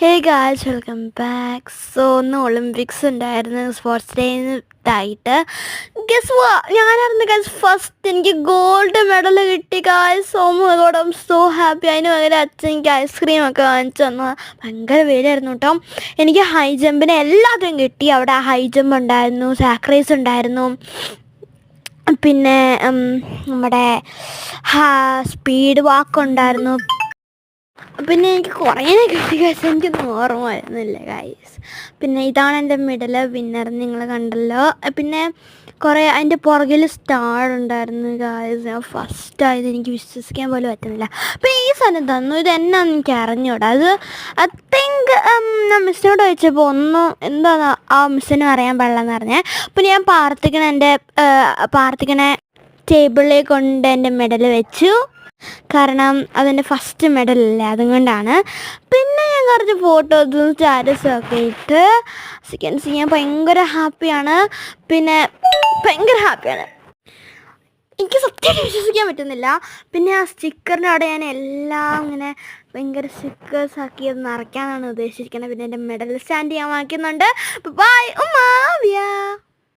ഹേ guys, welcome back. So ഒന്ന് Olympics ഉണ്ടായിരുന്നു, sports day ആയിട്ട്. ഗസ് ഞാനായിരുന്നു ഗൈസ് ഫസ്റ്റ്. എനിക്ക് ഗോൾഡ് മെഡൽ കിട്ടി guys. So my god, I am so happy. അതിന് പകരം അച്ഛൻ എനിക്ക് ഐസ്ക്രീമൊക്കെ വാങ്ങിച്ചു തന്നു. ഭയങ്കര പേരായിരുന്നു കേട്ടോ. എനിക്ക് ഹൈ ജമ്പിന് എല്ലാത്തിനും കിട്ടി. അവിടെ ഹൈ ജമ്പ് ഉണ്ടായിരുന്നു, സാക്രൈസ് ഉണ്ടായിരുന്നു, പിന്നെ നമ്മുടെ സ്പീഡ് വാക്ക് ഉണ്ടായിരുന്നു. പിന്നെ എനിക്ക് കുറേ കിട്ടി ഗൈസ്, എനിക്കൊന്നും ഓർമ്മ വരുന്നില്ല ഗൈസ്. പിന്നെ ഇതാണ് എൻ്റെ മെഡൽ വിന്നർ, നിങ്ങൾ കണ്ടല്ലോ. പിന്നെ കുറേ അതിൻ്റെ പുറകിൽ സ്റ്റാർ ഉണ്ടായിരുന്നു ഗൈസ്. ഞാൻ ഫസ്റ്റ് ആയത് എനിക്ക് വിശ്വസിക്കാൻ പോലും പറ്റുന്നില്ല. അപ്പോൾ ഈ സാധനം തന്നു, ഇത് എന്നാന്ന് എനിക്ക് അറിഞ്ഞൂടാ. അത് ഐ തിങ്ക് ഞാൻ മിസ്സിനോട് ചോദിച്ചപ്പോൾ ഒന്നും എന്താണെന്ന് ആ മിസ്സിനും അറിയാൻ പാടില്ലെന്ന് പറഞ്ഞേ. അപ്പോൾ ഞാൻ പാർത്തിക്കണ ടേബിളിൽ കൊണ്ട് എൻ്റെ മെഡൽ വെച്ചു. കാരണം അതെൻ്റെ ഫസ്റ്റ് മെഡലല്ലേ, അതുകൊണ്ടാണ്. പിന്നെ ഞാൻ കുറച്ച് ഫോട്ടോസും സ്റ്റാറ്റസും ഒക്കെ ഇട്ട് സെക്കൻഡ്സ് ചെയ്യാൻ ഭയങ്കര ഹാപ്പിയാണ്. പിന്നെ ഭയങ്കര ഹാപ്പിയാണ്, എനിക്ക് സത്യമായിട്ട് വിശ്വസിക്കാൻ പറ്റുന്നില്ല. പിന്നെ ആ സ്റ്റിക്കറിൻ്റെ അവിടെ ഞാൻ എല്ലാം ഇങ്ങനെ ഭയങ്കര സ്റ്റിക്കേഴ്സ് ആക്കി അത് നിറയ്ക്കാനാണ് ഉദ്ദേശിച്ചിരിക്കുന്നത്. പിന്നെ എൻ്റെ മെഡൽ സ്റ്റാൻഡ് ചെയ്യാൻ വാങ്ങിക്കുന്നുണ്ട്. ബൈ ഉമ്മാവിയ.